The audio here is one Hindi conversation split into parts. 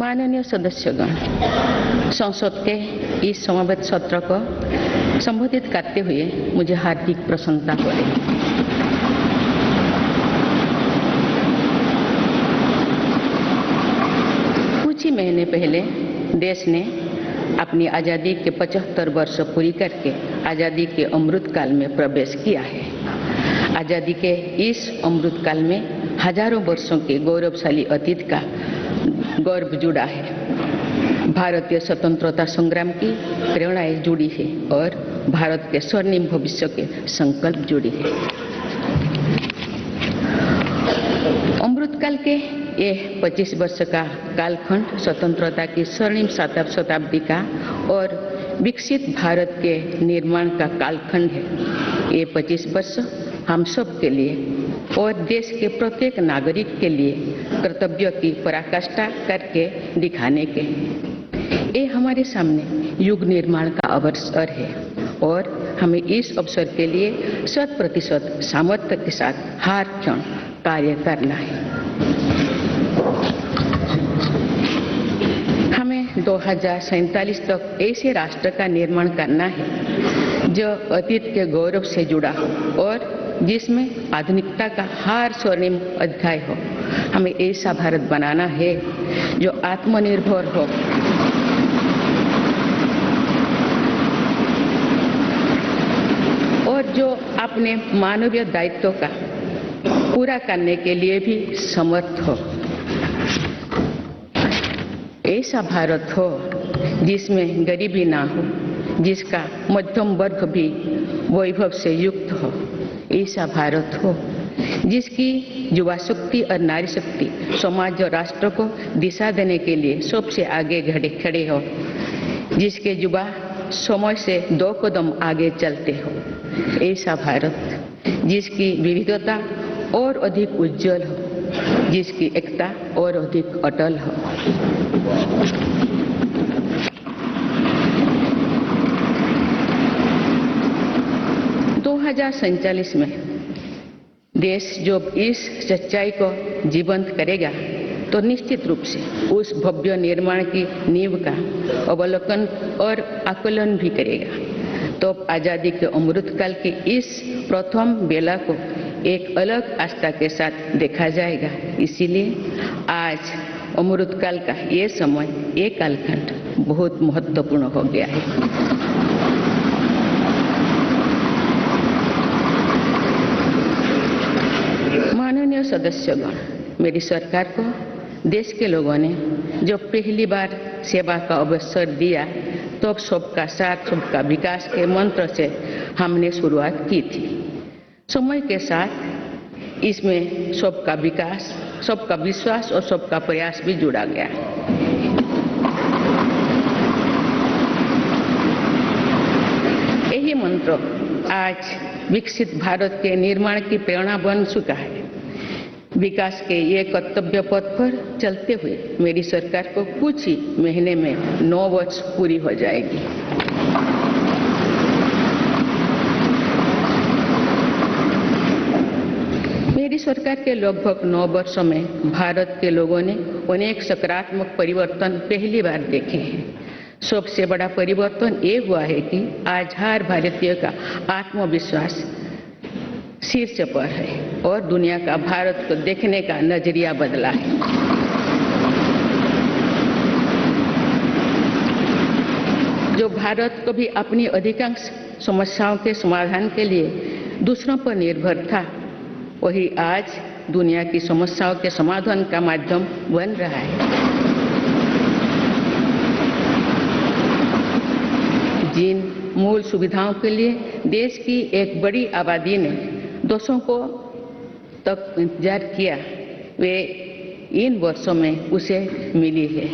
माननीय सदस्यगण, संसद के इस समावेश सत्र को संबोधित करते हुए मुझे हार्दिक प्रसन्नता हो रही है। कुछ ही महीने पहले देश ने अपनी आज़ादी के 75 वर्ष पूरी करके आज़ादी के अमृत काल में प्रवेश किया है। आज़ादी के इस अमृत काल में हजारों वर्षों के गौरवशाली अतीत का गौरव जुड़ा है। भारतीय स्वतंत्रता संग्राम की प्रेरणाएं जुड़ी है और भारत के स्वर्णिम भविष्य के संकल्प जुड़ी है। अमृत काल के ये 25 वर्ष का कालखंड स्वतंत्रता की स्वर्णिम शताब्दी का और विकसित भारत के निर्माण का कालखंड है। ये 25 वर्ष हम सब के लिए और देश के प्रत्येक नागरिक के लिए कर्तव्य की पराकाष्ठा करके दिखाने के ये हमारे सामने युग निर्माण का अवसर है और हमें इस अवसर के लिए 100% सामर्थ्य के साथ हर क्षण कार्य करना है। हमें 2047 तक ऐसे राष्ट्र का निर्माण करना है जो अतीत के गौरव से जुड़ा हो और जिसमें आधुनिकता का हर स्वर्णिम अध्याय हो। हमें ऐसा भारत बनाना है जो आत्मनिर्भर हो, और जो अपने मानवीय दायित्व का पूरा करने के लिए भी समर्थ हो। ऐसा भारत हो जिसमें गरीबी ना हो, जिसका मध्यम वर्ग भी वैभव से युक्त हो। ऐसा भारत हो जिसकी युवा शक्ति और नारी शक्ति समाज और राष्ट्र को दिशा देने के लिए सबसे आगे खड़े हो, जिसके युवा समय से 2 कदम आगे चलते हो। ऐसा भारत जिसकी विविधता और अधिक उज्जवल हो, जिसकी एकता और अधिक अटल हो। संचालिस में देश जो इस सच्चाई को जीवंत करेगा तो निश्चित रूप से उस भव्य निर्माण की नींव का अवलोकन और आकलन भी करेगा। तो आजादी के अमृत काल की इस प्रथम बेला को एक अलग आस्था के साथ देखा जाएगा। इसीलिए आज अमृत काल का ये समय, ये कालखंड बहुत महत्वपूर्ण हो गया है। माननीय सदस्यगण, मेरी सरकार को देश के लोगों ने जो पहली बार सेवा का अवसर दिया तो सबका साथ सबका विकास के मंत्र से हमने शुरुआत की थी। समय के साथ इसमें सबका विकास, सबका विश्वास और सबका प्रयास भी जुड़ा गया। यही मंत्र आज विकसित भारत के निर्माण की प्रेरणा बन चुका है। विकास के ये कर्तव्य पथ पर चलते हुए मेरी सरकार को कुछ ही महीने में 9 वर्ष पूरी हो जाएगी। मेरी सरकार के लगभग 9 वर्षों में भारत के लोगों ने अनेक सकारात्मक परिवर्तन पहली बार देखे हैं। सबसे बड़ा परिवर्तन ये हुआ है कि आज हर भारतीय का आत्मविश्वास शीर्ष पर है और दुनिया का भारत को देखने का नजरिया बदला है। जो भारत कभी अपनी अधिकांश समस्याओं के समाधान के लिए दूसरों पर निर्भर था, वही आज दुनिया की समस्याओं के समाधान का माध्यम बन रहा है। जिन मूल सुविधाओं के लिए देश की एक बड़ी आबादी ने दोषों को तक इंतजार किया, वे इन वर्षों में उसे मिली है।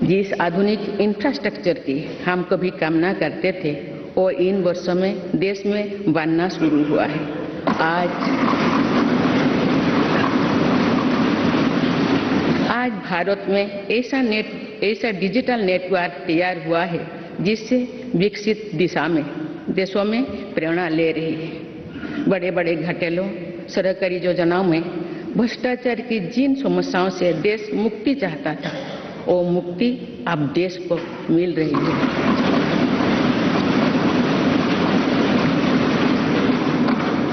जिस आधुनिक इंफ्रास्ट्रक्चर की हम कभी कामना करते थे, वो इन वर्षों में देश में बनना शुरू हुआ है। आज भारत में ऐसा डिजिटल नेटवर्क तैयार हुआ है जिससे विकसित दिशा में देशों में प्रेरणा ले रही है। बड़े बड़े घरेलू सरकारी योजनाओं में भ्रष्टाचार की जिन समस्याओं से देश मुक्ति चाहता था, वो मुक्ति अब देश को मिल रही है।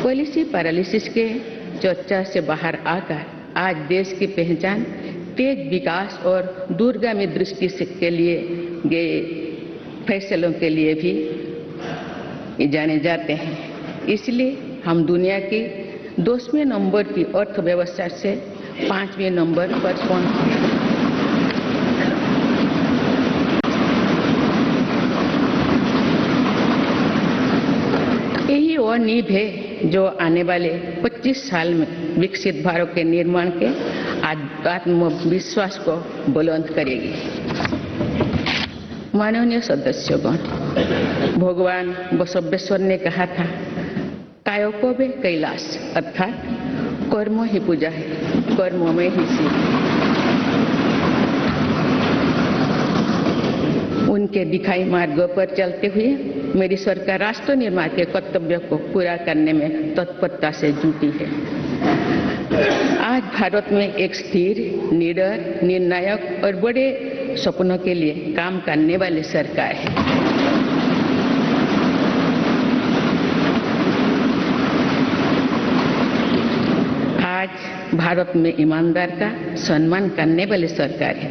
पॉलिसी पैरालिसिस के चर्चा से बाहर आकर आज देश की पहचान तेज विकास और दूरगामी दृष्टि से के लिए गए फैसलों के लिए भी जाने जाते हैं। इसलिए हम दुनिया की 10वें नंबर की अर्थव्यवस्था से 5वें नंबर पर पहुंचे। यही वो नींव है जो आने वाले 25 साल में विकसित भारत के निर्माण के आत्मविश्वास को बुलंद करेगी। माननीय सदस्यगण, भगवान बसवेश्वर ने कहा था, कायोपवे कैलाश, अर्थात कर्म ही पूजा है, कर्म में ही शिव। उनके दिखाई मार्गों पर चलते हुए मेरी सरकार राष्ट्र निर्माण के कर्तव्य को पूरा करने में तत्परता से जुटी है। आज भारत में एक स्थिर, निडर, निर्णायक और बड़े सपनों के लिए काम करने वाली सरकार है। आज भारत में ईमानदार का सम्मान करने वाली सरकार है।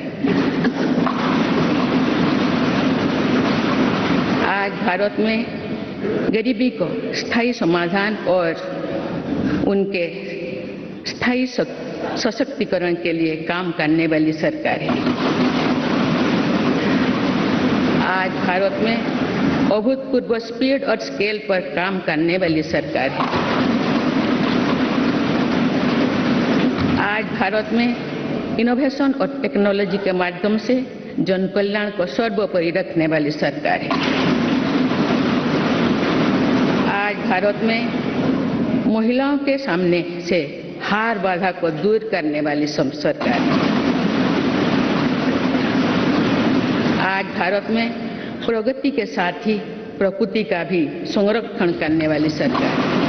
आज भारत में गरीबी को स्थायी समाधान और उनके स्थायी सशक्तिकरण के लिए काम करने वाली सरकार है। आज भारत में अभूतपूर्व स्पीड और स्केल पर काम करने वाली सरकार है। आज भारत में इनोवेशन और टेक्नोलॉजी के माध्यम से जन कल्याण को सर्वोपरि रखने वाली सरकार है। आज भारत में महिलाओं के सामने से हार बाधा को दूर करने वाली सरकार है। आज भारत में प्रगति के साथ ही प्रकृति का भी संरक्षण करने वाली सरकार है।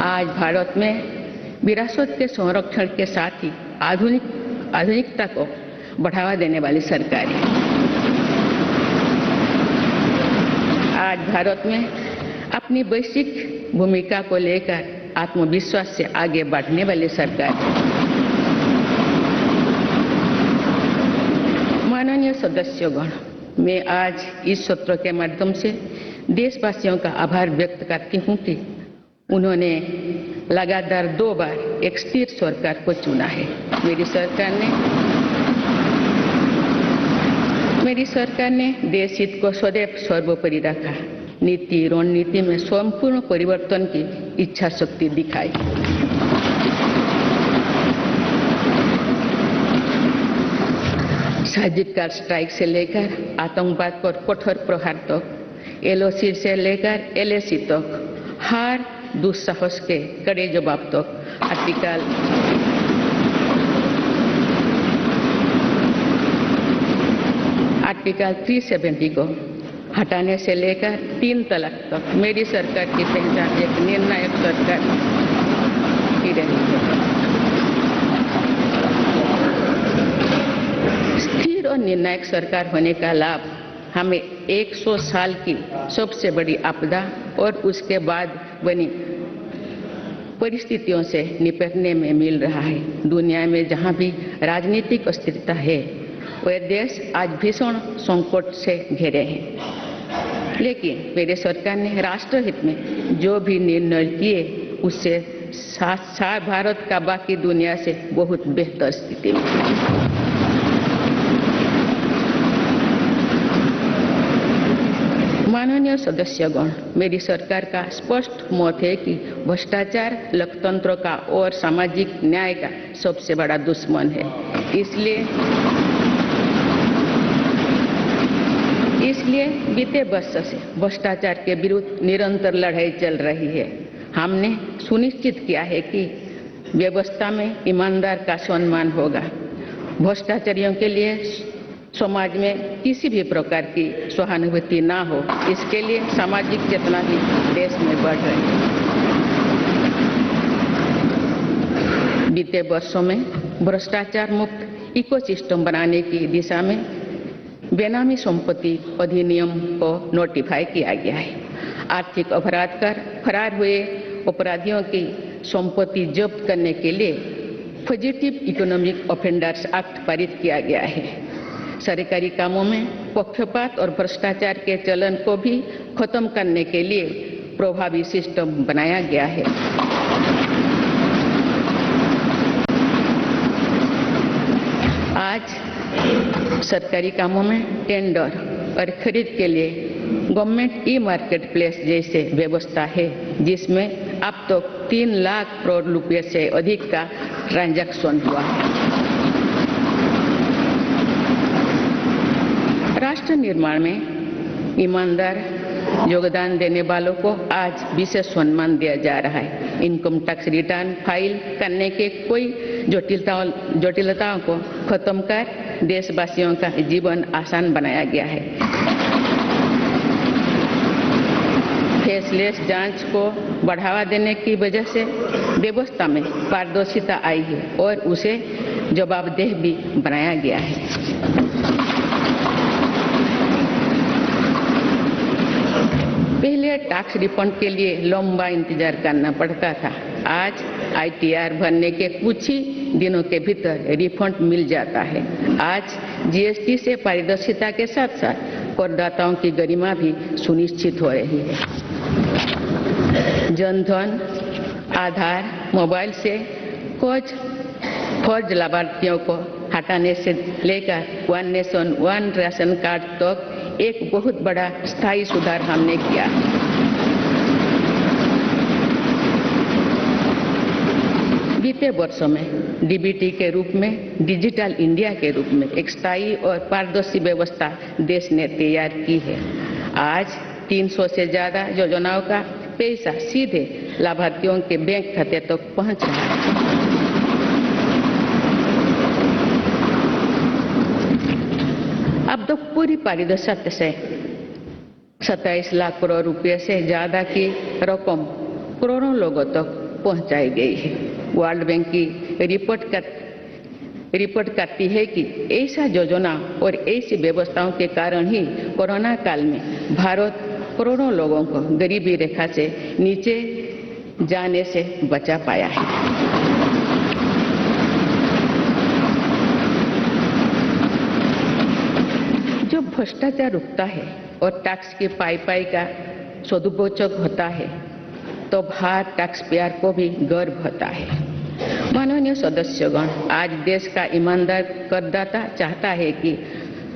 आज भारत में विरासत के संरक्षण के साथ ही आधुनिकता को बढ़ावा देने वाली सरकार है। आज भारत में अपनी वैश्विक भूमिका को लेकर आत्मविश्वास से आगे बढ़ने वाली सरकार है। माननीय सदस्यगण, मैं आज इस सत्र के माध्यम से देशवासियों का आभार व्यक्त करती हूँ कि उन्होंने लगातार 2 बार एक स्थिर सरकार को चुना है। मेरी सरकार ने देश हित को सदैव सर्वोपरि रखा। नीति रणनीति में संपूर्ण परिवर्तन की इच्छा शक्ति दिखाई। सर्जिकल स्ट्राइक से लेकर आतंकवाद पर कठोर प्रहार तक, LOC से लेकर LAC तक, हर दुस्साहस के कड़े जवाब तक आर्टिकल 370 को हटाने से लेकर 3 तलाक तक मेरी सरकार की पहचान एक निर्णायक सरकार ही रही है। स्थिर और निर्णायक सरकार होने का लाभ हमें 100 साल की सबसे बड़ी आपदा और उसके बाद बनी परिस्थितियों से निपटने में मिल रहा है। दुनिया में जहां भी राजनीतिक अस्थिरता है, वह देश आज भीषण संकट से घिरे हैं। लेकिन मेरे सरकार ने राष्ट्रहित में जो भी निर्णय किए, उससे साथ भारत का बाकी दुनिया से बहुत बेहतर स्थिति में है। माननीय सदस्यगण, मेरी सरकार का स्पष्ट मत है कि भ्रष्टाचार लोकतंत्र का और सामाजिक न्याय का सबसे बड़ा दुश्मन है। इसलिए बीते वर्ष से भ्रष्टाचार के विरुद्ध निरंतर लड़ाई चल रही है। हमने सुनिश्चित किया है कि व्यवस्था में ईमानदार का सम्मान होगा। भ्रष्टाचारियों के लिए समाज में किसी भी प्रकार की सहानुभूति ना हो, इसके लिए सामाजिक चेतना भी देश में बढ़ रही है। बीते वर्षों में भ्रष्टाचार मुक्त इकोसिस्टम बनाने की दिशा में बेनामी संपत्ति अधिनियम को नोटिफाई किया गया है। आर्थिक अपराध कर फरार हुए अपराधियों की संपत्ति जब्त करने के लिए फजिटिव इकोनॉमिक ऑफेंडर्स एक्ट पारित किया गया है। सरकारी कामों में पक्षपात और भ्रष्टाचार के चलन को भी खत्म करने के लिए प्रभावी सिस्टम बनाया गया है। आज सरकारी कामों में टेंडर और खरीद के लिए गवर्नमेंट ई मार्केट प्लेस जैसे व्यवस्था है, जिसमें अब तक 3 लाख करोड़ रुपए से अधिक का ट्रांजैक्शन हुआ है। राष्ट्र निर्माण में ईमानदार योगदान देने वालों को आज विशेष सम्मान दिया जा रहा है। इनकम टैक्स रिटर्न फाइल करने के कोई जटिलताओं को खत्म कर देशवासियों का जीवन आसान बनाया गया है। फेसलेस जांच को बढ़ावा देने की वजह से व्यवस्था में पारदर्शिता आई है और उसे जवाबदेह भी बनाया गया है। पहले टैक्स रिफंड के लिए लंबा इंतजार करना पड़ता था। आज ITR भरने के कुछ ही दिनों के भीतर रिफंड मिल जाता है। आज GST से पारदर्शिता के साथ साथ करदाताओं की गरिमा भी सुनिश्चित हो रही है। जनधन, आधार, मोबाइल से कुछ फर्ज लाभार्थियों को हटाने से लेकर one nation one ration card तक एक बहुत बड़ा स्थायी सुधार हमने किया। बीते वर्षों में DBT के रूप में, डिजिटल इंडिया के रूप में एक स्थायी और पारदर्शी व्यवस्था देश ने तैयार की है। आज 300 से ज्यादा योजनाओं का पैसा सीधे लाभार्थियों के बैंक खाते तक पहुंच रहा है। अब तक पूरी पारदर्शिता से 27 लाख करोड़ रुपए से ज्यादा की रकम करोड़ों लोगों तक पहुंचाई गई है। वर्ल्ड बैंक की रिपोर्ट करती है कि ऐसा योजना और ऐसी व्यवस्थाओं के कारण ही कोरोना काल में भारत करोड़ों लोगों को गरीबी रेखा से नीचे जाने से बचा पाया है। जब भ्रष्टाचार रुकता है और टैक्स की पाई का सदुपयोग होता है तो हर टैक्स पेयर को भी गर्व होता है। माननीय सदस्यगण, आज देश का ईमानदार करदाता चाहता है कि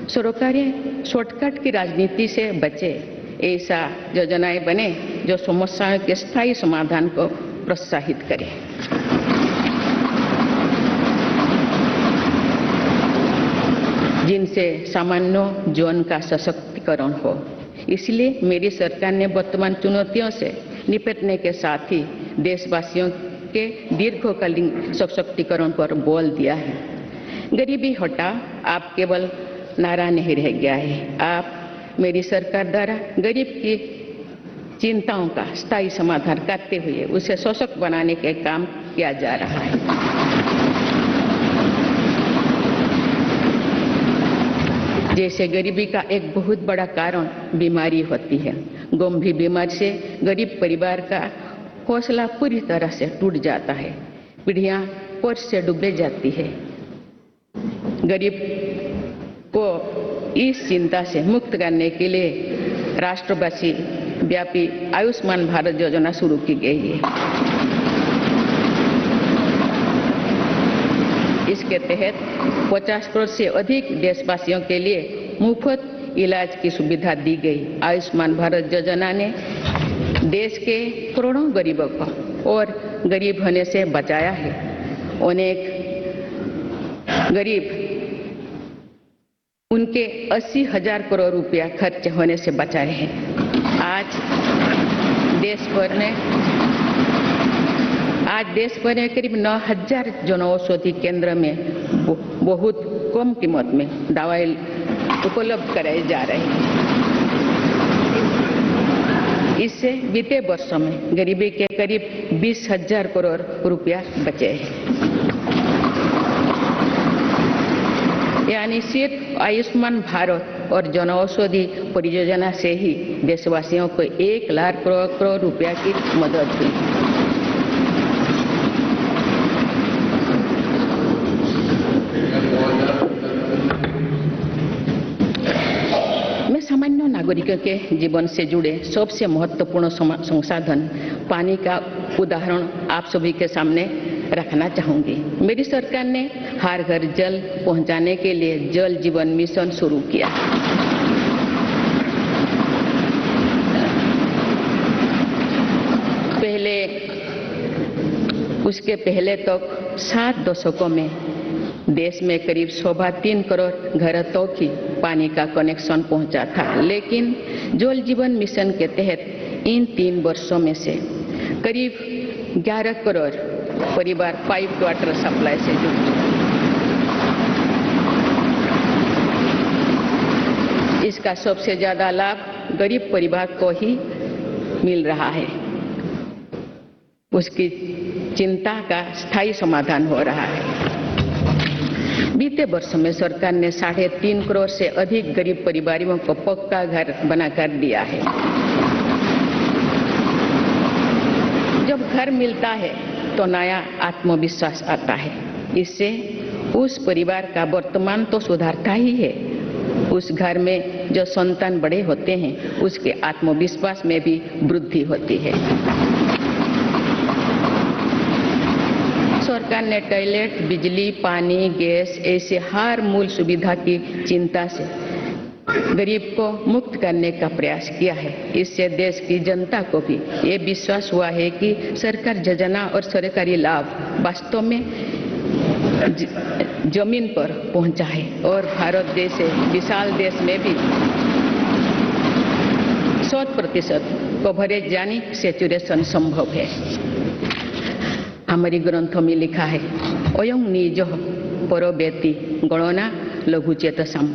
सरकारें शॉर्टकट की राजनीति से बचे। ऐसा योजनाएं बने जो समस्याओं के स्थायी समाधान को प्रोत्साहित करे। जिनसे सामान्य जीवन का सशक्तिकरण हो। इसलिए मेरी सरकार ने वर्तमान चुनौतियों से निपटने के साथ ही देशवासियों के दीर्घकालीन सशक्तिकरण पर बल दिया है। गरीबी हटाओ आप केवल नारा नहीं रह गया है, आप मेरी सरकार द्वारा गरीब की चिंताओं का स्थायी समाधान करते हुए उसे सशक्त बनाने के काम किया जा रहा है। जैसे गरीबी का एक बहुत बड़ा कारण बीमारी होती है। गंभीर बीमारी से गरीब परिवार का हौसला पूरी तरह से टूट जाता है, पीढ़ियां कर्ज से डूबे जाती है। गरीब को इस चिंता से मुक्त करने के लिए राष्ट्रव्यापी व्यापी आयुष्मान भारत योजना शुरू की गई है। इसके तहत 50 करोड़ से अधिक देशवासियों के लिए मुफ्त इलाज की सुविधा दी गई। आयुष्मान भारत योजना ने देश के करोड़ों गरीबों को और गरीब होने से बचाया है। अनेक गरीब उनके 80,000 करोड़ रुपया खर्च होने से बचाए हैं। आज देश भर में करीब 9,000 जन औषधि केंद्र में बहुत कम कीमत में दवाई उपलब्ध कराई जा रही है। इससे बीते वर्षों में गरीबी के करीब 20,000 करोड़ रुपया बचे हैं। यानी सिर्फ आयुष्मान भारत और जन औषधि परियोजना से ही देशवासियों को 1 लाख करोड़ रुपया की मदद हुई। मैं सामान्य नागरिकों के जीवन से जुड़े सबसे महत्वपूर्ण संसाधन पानी का उदाहरण आप सभी के सामने रखना चाहूंगी। मेरी सरकार ने हर घर जल पहुंचाने के लिए जल जीवन मिशन शुरू किया। उसके पहले तक 7 दशकों में देश में करीब 3.25 करोड़ घरों तक ही पानी का कनेक्शन पहुंचा था, लेकिन जल जीवन मिशन के तहत इन 3 वर्षों में से करीब 11 करोड़ परिवार पाइप वाटर सप्लाई से जुड़ चुके। इसका सबसे ज्यादा लाभ गरीब परिवार को ही मिल रहा है। उसकी चिंता का स्थायी समाधान हो रहा है। बीते वर्षों में सरकार ने 3.5 करोड़ से अधिक गरीब परिवारों को पक्का घर बनाकर दिया है। जब घर मिलता है तो नया आत्मविश्वास आता है। इससे उस परिवार का वर्तमान तो सुधरता ही है, उस घर में जो संतान बड़े होते हैं उसके आत्मविश्वास में भी वृद्धि होती है। सरकार ने टॉयलेट, बिजली, पानी, गैस ऐसे हर मूल सुविधा की चिंता से गरीब को मुक्त करने का प्रयास किया है। इससे देश की जनता को भी ये विश्वास हुआ है कि सरकार योजना और सरकारी लाभ वास्तव में जमीन पर पहुंचा है और भारत जैसे विशाल देश में भी 100% कवरेज यानी सैचुरेशन संभव है। हमारी ग्रंथों में लिखा है, अयं निज परो व्यक्ति गणना लघु चेतसम,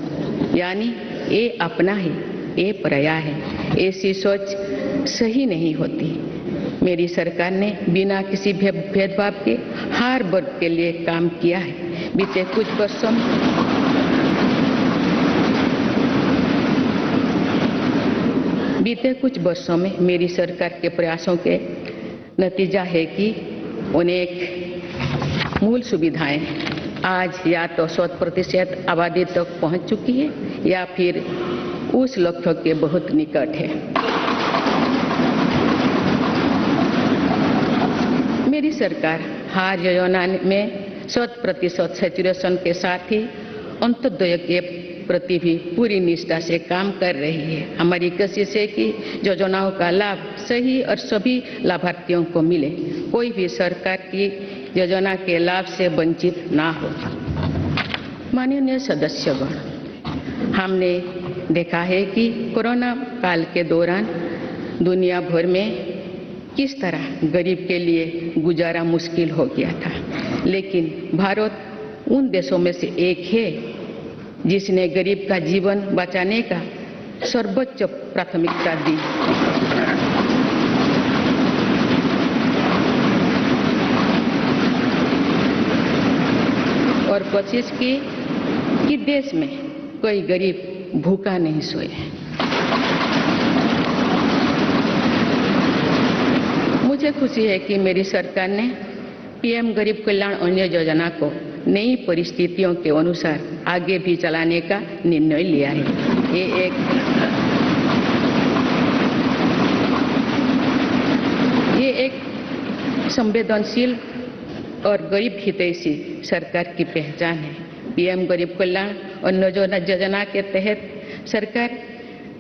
यानी ये अपना है, ये पराया है। ऐसी सोच सही नहीं होती। मेरी सरकार ने बिना किसी भेदभाव के हर वर्ग के लिए काम किया है। बीते कुछ वर्षों में मेरी सरकार के प्रयासों के नतीजा है कि अनेक मूल सुविधाएं आज या तो 100% आबादी तक पहुंच चुकी है या फिर उस लक्ष्य के बहुत निकट है। मेरी सरकार हर योजना में 100% सैचुरेशन के साथ ही अंत्योदय के प्रति भी पूरी निष्ठा से काम कर रही है। हमारी कोशिश है कि योजनाओं का लाभ सही और सभी लाभार्थियों को मिले, कोई भी सरकार की योजना के लाभ से वंचित ना हो। माननीय सदस्यगण, हमने देखा है कि कोरोना काल के दौरान दुनिया भर में किस तरह गरीब के लिए गुजारा मुश्किल हो गया था, लेकिन भारत उन देशों में से एक है जिसने गरीब का जीवन बचाने का सर्वोच्च प्राथमिकता दी। और कोशिश की कि देश में कोई गरीब भूखा नहीं सोए। मुझे खुशी है कि मेरी सरकार ने पीएम गरीब कल्याण अन्न योजना को नई परिस्थितियों के अनुसार आगे भी चलाने का निर्णय लिया है। ये एक संवेदनशील और गरीब हितैषी सरकार की पहचान है। पीएम गरीब कल्याण अन्न योजना के तहत सरकार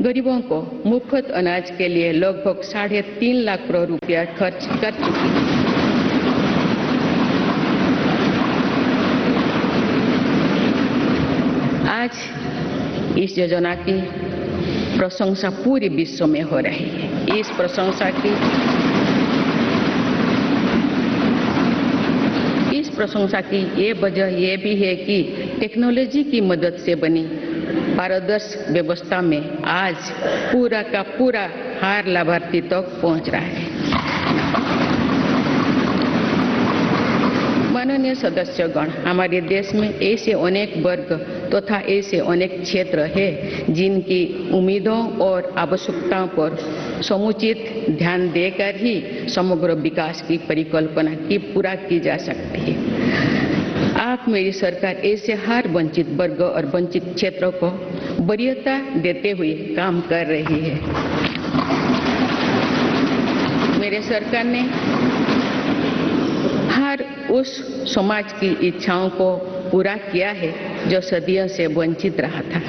गरीबों को मुफ्त अनाज के लिए लगभग 3.5 लाख करोड़ रुपया खर्च कर चुकी है। आज इस योजना की प्रशंसा पूरे विश्व में हो रही है। इस प्रशंसा की ये वजह ये भी है कि टेक्नोलॉजी की मदद से बनी पारदर्शी व्यवस्था में आज पूरा का पूरा हर लाभार्थी तक पहुंच रहा है। माननीय सदस्यगण, हमारे देश में ऐसे अनेक वर्ग तथा ऐसे अनेक क्षेत्र हैं जिनकी उम्मीदों और आवश्यकताओं पर समुचित ध्यान देकर ही समग्र विकास की परिकल्पना की पूरा की जा सकती है। आप मेरी सरकार ऐसे हर वंचित वर्ग और वंचित क्षेत्रों को वरीयता देते हुए काम कर रही है। मेरे सरकार ने हर उस समाज की इच्छाओं को पूरा किया है जो सदियों से वंचित रहा था।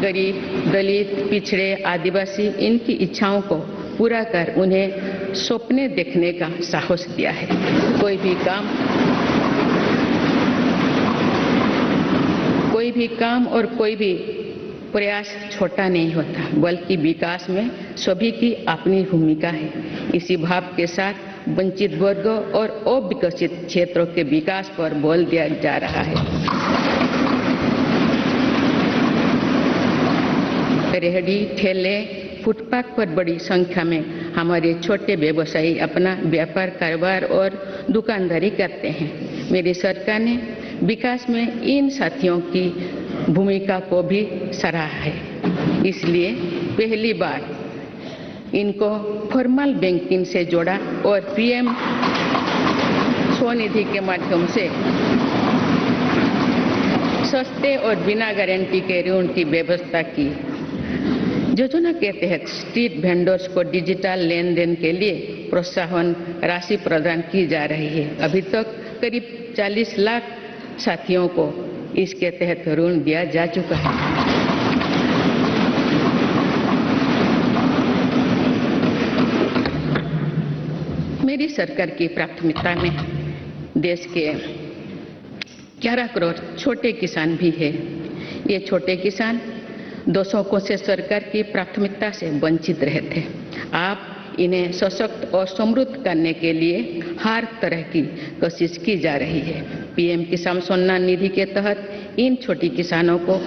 गरीब, दलित, पिछड़े, आदिवासी, इनकी इच्छाओं को पूरा कर उन्हें सपने देखने का साहस दिया है। कोई भी काम और कोई भी प्रयास छोटा नहीं होता, बल्कि विकास में सभी की अपनी भूमिका है। इसी भाव के साथ वंचित वर्गों और अविकसित क्षेत्रों के विकास पर बल दिया जा रहा है। रेहड़ी, ठेले, फुटपाथ पर बड़ी संख्या में हमारे छोटे व्यवसायी अपना व्यापार, कारोबार और दुकानदारी करते हैं। मेरी सरकार ने विकास में इन साथियों की भूमिका को भी सराहा है। इसलिए पहली बार इनको फॉर्मल बैंकिंग से जोड़ा और पीएम स्वनिधि के माध्यम से सस्ते और बिना गारंटी के ऋण की व्यवस्था की। योजना के तहत स्ट्रीट वेंडर्स को डिजिटल लेन देन के लिए प्रोत्साहन राशि प्रदान की जा रही है। अभी तक करीब 40 लाख साथियों को इसके तहत ऋण दिया जा चुका है। मेरी सरकार की प्राथमिकता में देश के 11 करोड़ छोटे किसान भी हैं। ये छोटे किसान दशकों से सरकार की प्राथमिकता से वंचित रहे थे। आप इन्हें सशक्त और समृद्ध करने के लिए हर तरह की कोशिश की जा रही है। पीएम किसान सम्मान निधि के तहत इन छोटे किसानों को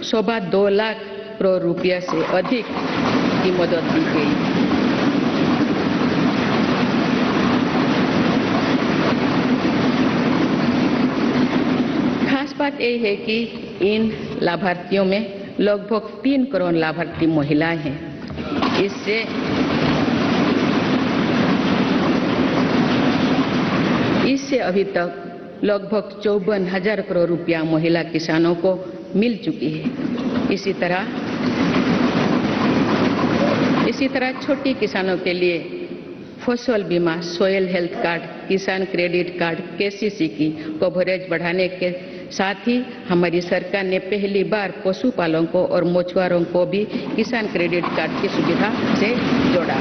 2.25 लाख करोड़ रुपया से अधिक की मदद दी गई। खास बात यह है कि इन लाभार्थियों में लगभग 3 करोड़ लाभार्थी महिलाएं हैं। इससे अभी तक लगभग 54,000 करोड़ रुपया महिला किसानों को मिल चुकी है। इसी तरह छोटे किसानों के लिए फसल बीमा, सोयल हेल्थ कार्ड, किसान क्रेडिट कार्ड, केसीसी की कवरेज बढ़ाने के साथ ही हमारी सरकार ने पहली बार पशुपालकों और मछुआरों को भी किसान क्रेडिट कार्ड की सुविधा से जोड़ा।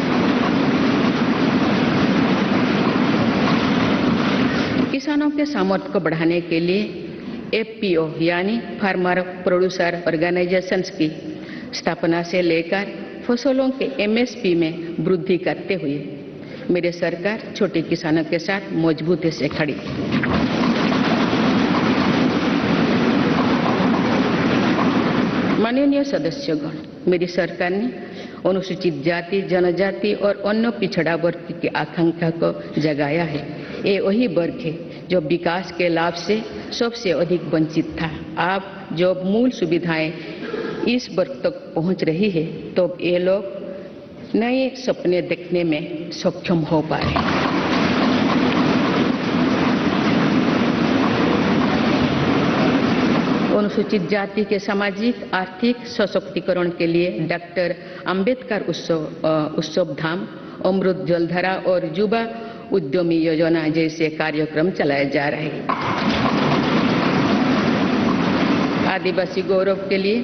किसानों के सामर्थ्य को बढ़ाने के लिए एफपीओ यानी फार्मर प्रोड्यूसर ऑर्गेनाइजेशंस की स्थापना से लेकर फसलों के एमएसपी में वृद्धि करते हुए मेरी सरकार छोटे किसानों के साथ मजबूती से खड़ी। माननीय सदस्यगण, मेरी सरकार ने अनुसूचित जाति, जनजाति और अन्य पिछड़ा वर्ग की आकांक्षा को जगाया है। ये वही वर्ग है जो विकास के लाभ से सबसे अधिक वंचित था। अब जब मूल सुविधाएं इस वर्ग तक पहुंच रही है तो ये लोग नए सपने देखने में सक्षम हो पा रहे हैं। अनुसूचित जाति के सामाजिक आर्थिक सशक्तिकरण के लिए डॉक्टर अंबेडकर उत्सव धाम, अमृत जलधारा और युवा उद्यमी योजना जैसे कार्यक्रम चलाए जा रहे हैं। आदिवासी गौरव के लिए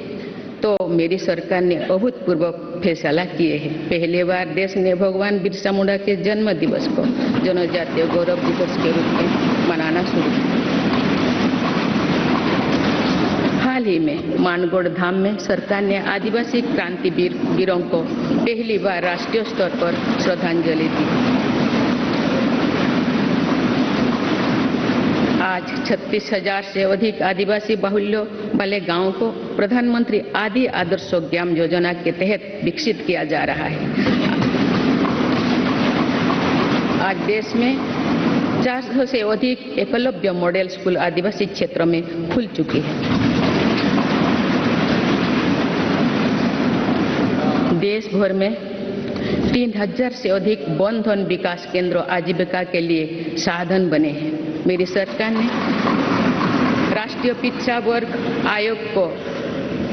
तो मेरी सरकार ने अभूतपूर्व फैसला किए हैं। पहली बार देश ने भगवान बिरसा मुंडा के जन्म दिवस को जनजातीय गौरव दिवस के रूप में मनाना शुरू किया। हाल ही में मानगढ़ धाम में सरकार ने आदिवासी क्रांतिवीरों को पहली बार राष्ट्रीय स्तर पर श्रद्धांजलि दी। आज 36,000 से अधिक आदिवासी बाहुल्य वाले गांवों को प्रधानमंत्री आदि आदर्श ग्राम योजना के तहत विकसित किया जा रहा है। आज देश में 400 से अधिक एकलव्य मॉडल स्कूल आदिवासी क्षेत्रों में खुल चुकी है। देश भर में 3000 से अधिक वन धन विकास केंद्र आजीविका के लिए साधन बने हैं। मेरी सरकार ने राष्ट्रीय पिछड़ा वर्ग आयोग को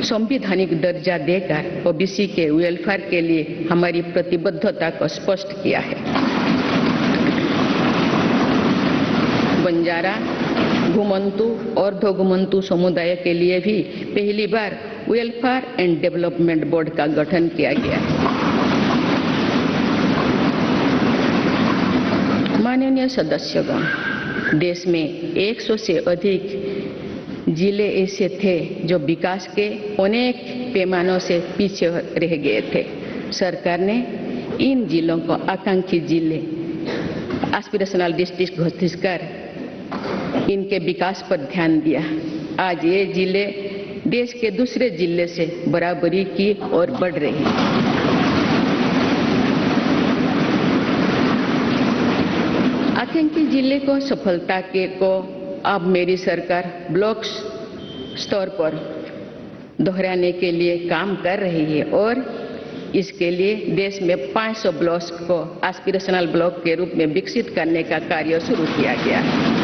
संवैधानिक दर्जा देकर ओबीसी के वेलफेयर के लिए हमारी प्रतिबद्धता को स्पष्ट किया है। बंजारा, घुमंतु और घुमंतु समुदाय के लिए भी पहली बार वेलफेयर एंड डेवलपमेंट बोर्ड का गठन किया गया है। माननीय सदस्यगण, देश में 100 से अधिक जिले ऐसे थे जो विकास के अनेक पैमानों से पीछे रह गए थे। सरकार ने इन जिलों को आकांक्षी जिले एस्पिरेशनल डिस्ट्रिक्ट घोषित कर इनके विकास पर ध्यान दिया। आज ये जिले देश के दूसरे जिले से बराबरी की ओर बढ़ रहे हैं। आकांक्षी जिले को सफलता के को अब मेरी सरकार ब्लॉक स्तर पर दोहराने के लिए काम कर रही है और इसके लिए देश में 500 ब्लॉक्स को एस्पिरेशनल ब्लॉक के रूप में विकसित करने का कार्य शुरू किया गया है।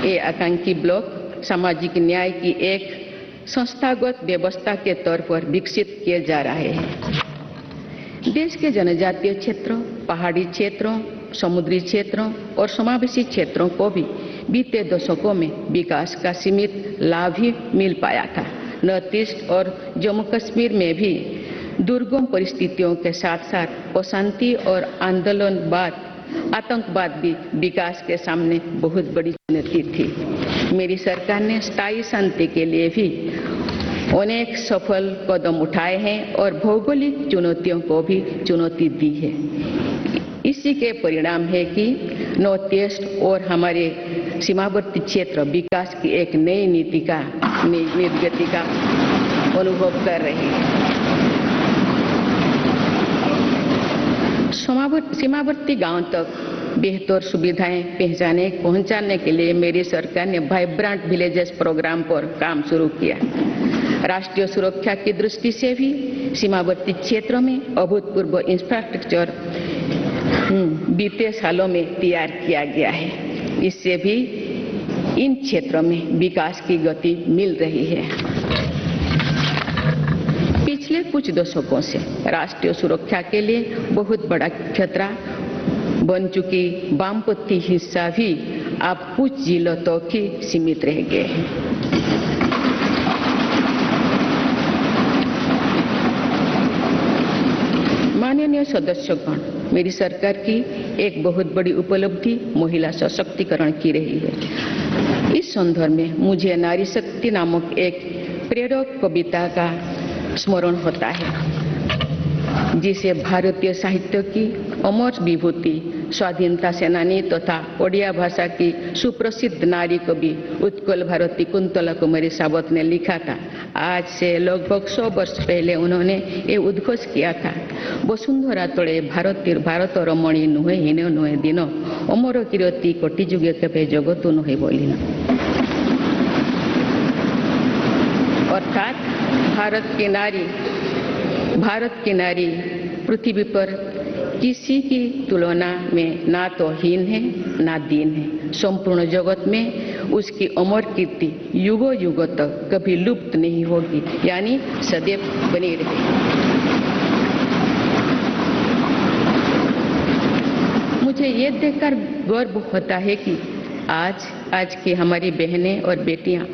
ये आकांक्षी ब्लॉक सामाजिक न्याय की एक संस्थागत व्यवस्था के तौर पर विकसित किए जा रहे हैं। देश के जनजातीय क्षेत्रों, पहाड़ी क्षेत्रों, समुद्री क्षेत्रों और समावेशी क्षेत्रों को भी बीते दशकों में विकास का सीमित लाभ ही मिल पाया था। नॉर्थ ईस्ट और जम्मू कश्मीर में भी दुर्गम परिस्थितियों के साथ साथ अशांति और आतंकवाद भी विकास के सामने बहुत बड़ी चुनौती थी। मेरी सरकार ने स्थायी शांति के लिए भी अनेक सफल कदम उठाए हैं और भौगोलिक चुनौतियों को भी चुनौती दी है। इसी के परिणाम है कि नॉर्थ ईस्ट और हमारे सीमावर्ती क्षेत्र विकास की एक नई नीति का निर्गति का अनुभव कर रहे हैं। सीमावर्ती गांव तक बेहतर सुविधाएं पहुंचाने के लिए मेरी सरकार ने वाइब्रेंट विलेजेस प्रोग्राम पर काम शुरू किया। राष्ट्रीय सुरक्षा की दृष्टि से भी सीमावर्ती क्षेत्रों में अभूतपूर्व इंफ्रास्ट्रक्चर बीते सालों में तैयार किया गया है। इससे भी इन क्षेत्रों में विकास की गति मिल रही है। पिछले कुछ दशकों से राष्ट्रीय सुरक्षा के लिए बहुत बड़ा खतरा बन चुकी वामपंथी हिस्सा भी अब कुछ जिलों तक ही सीमित रह गए हैं। माननीय सदस्यगण, मेरी सरकार की एक बहुत बड़ी उपलब्धि महिला सशक्तिकरण की रही है। इस संदर्भ में मुझे नारी शक्ति नामक एक प्रेरक कविता का स्मरण होता है, जिसे भारतीय साहित्य की अमर विभूति स्वाधीनता सेनानी तथा ओडिया भाषा की सुप्रसिद्ध नारी कवि उत्कल भारती कुंतला कुमारी सावत ने लिखा था। आज से लगभग 100 वर्ष पहले उन्होंने ये उद्घोष किया था, वसुंधरा तले भारत रमणी नुहे हीन नुहे दिन अमर कीर्ति कोटि जुगे केबे जगत नुहे बोलिना। अर्थात भारत की नारी पृथ्वी पर किसी की तुलना में ना तो हीन है ना दीन है। संपूर्ण जगत में उसकी अमर कीर्ति युगों युगों तक कभी लुप्त नहीं होगी, यानी सदैव बनी रहेगी। मुझे ये देखकर गर्व होता है कि आज की हमारी बहनें और बेटियां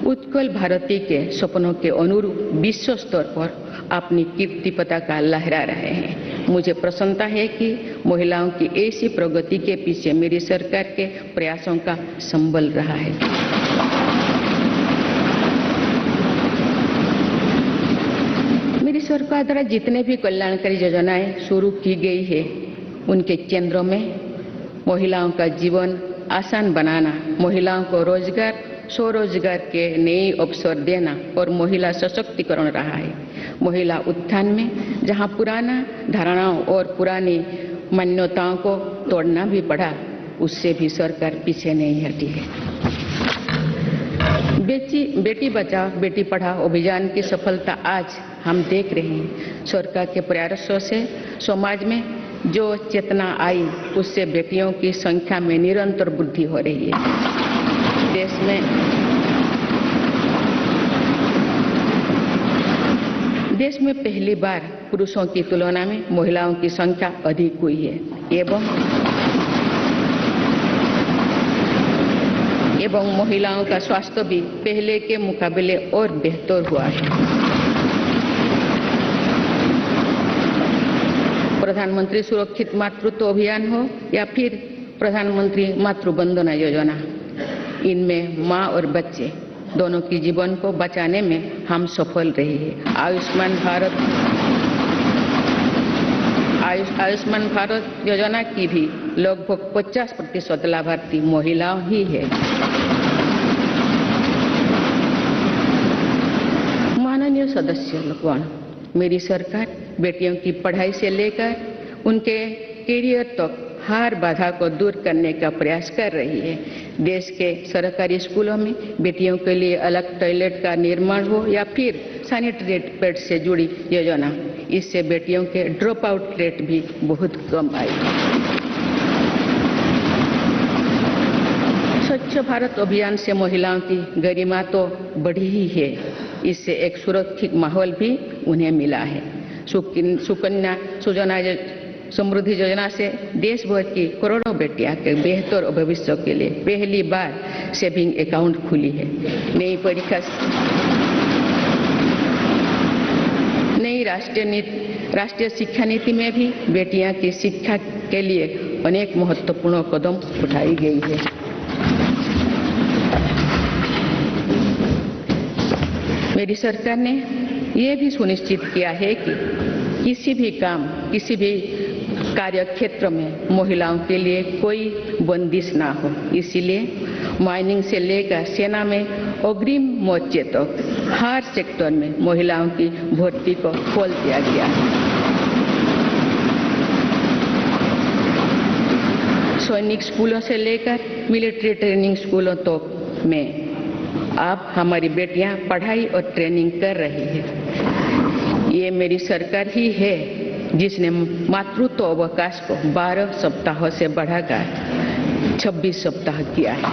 उत्कल भारती के सपनों के अनुरूप विश्व स्तर पर अपनी कीर्ति पताका लहरा रहे हैं। मुझे प्रसन्नता है कि महिलाओं की ऐसी प्रगति के पीछे मेरी सरकार के प्रयासों का संबल रहा है। मेरी सरकार द्वारा जितने भी कल्याणकारी योजनाएं शुरू की गई है, उनके केंद्रों में महिलाओं का जीवन आसान बनाना, महिलाओं को रोजगार स्वरोजगार के नए अवसर देना और महिला सशक्तिकरण रहा है। महिला उत्थान में जहां पुराना धारणाओं और पुरानी मान्यताओं को तोड़ना भी पड़ा, उससे भी सरकार पीछे नहीं हटी है। बेटी बचाओ बेटी पढ़ाओ अभियान की सफलता आज हम देख रहे हैं। सरकार के प्रयासों से समाज में जो चेतना आई, उससे बेटियों की संख्या में निरंतर वृद्धि हो रही है। देश में पहली बार पुरुषों की तुलना में महिलाओं की संख्या अधिक हुई है एवं महिलाओं का स्वास्थ्य भी पहले के मुकाबले और बेहतर हुआ है। प्रधानमंत्री सुरक्षित मातृत्व अभियान हो या फिर प्रधानमंत्री मातृ वंदना योजना, इनमें मां और बच्चे दोनों की जीवन को बचाने में हम सफल रहे हैं। आयुष्मान भारत योजना की भी लगभग 50% लाभार्थी महिलाओं ही है। माननीय सदस्य लोगों, मेरी सरकार बेटियों की पढ़ाई से लेकर उनके करियर तक हर बाधा को दूर करने का प्रयास कर रही है। देश के सरकारी स्कूलों में बेटियों के लिए अलग टॉयलेट का निर्माण हो या फिर सैनिटरी पैड से जुड़ी योजना, इससे बेटियों के ड्रॉप आउट रेट भी बहुत कम आई। स्वच्छ भारत अभियान से महिलाओं की गरिमा तो बढ़ी ही है, इससे एक सुरक्षित माहौल भी उन्हें मिला है। सुकन्या सुजना समृद्धि योजना से देश भर की करोड़ों बेटियां के बेहतर भविष्य के लिए पहली बार सेविंग अकाउंट खुली है। नई राष्ट्रीय शिक्षा नीति में भी बेटियां की शिक्षा के लिए अनेक महत्वपूर्ण कदम उठाई गई है। मेरी सरकार ने यह भी सुनिश्चित किया है कि किसी भी कार्य क्षेत्र में महिलाओं के लिए कोई बंदिश ना हो। इसीलिए माइनिंग से लेकर सेना में अग्रिम मोर्चे तक हर सेक्टर में महिलाओं की भर्ती को खोल दिया गया है। सैनिक स्कूलों से लेकर मिलिट्री ट्रेनिंग स्कूलों तक में अब हमारी बेटियां पढ़ाई और ट्रेनिंग कर रही है। ये मेरी सरकार ही है जिसने मातृत्व अवकाश को 12 सप्ताह से बढ़ाकर 26 सप्ताह किया है।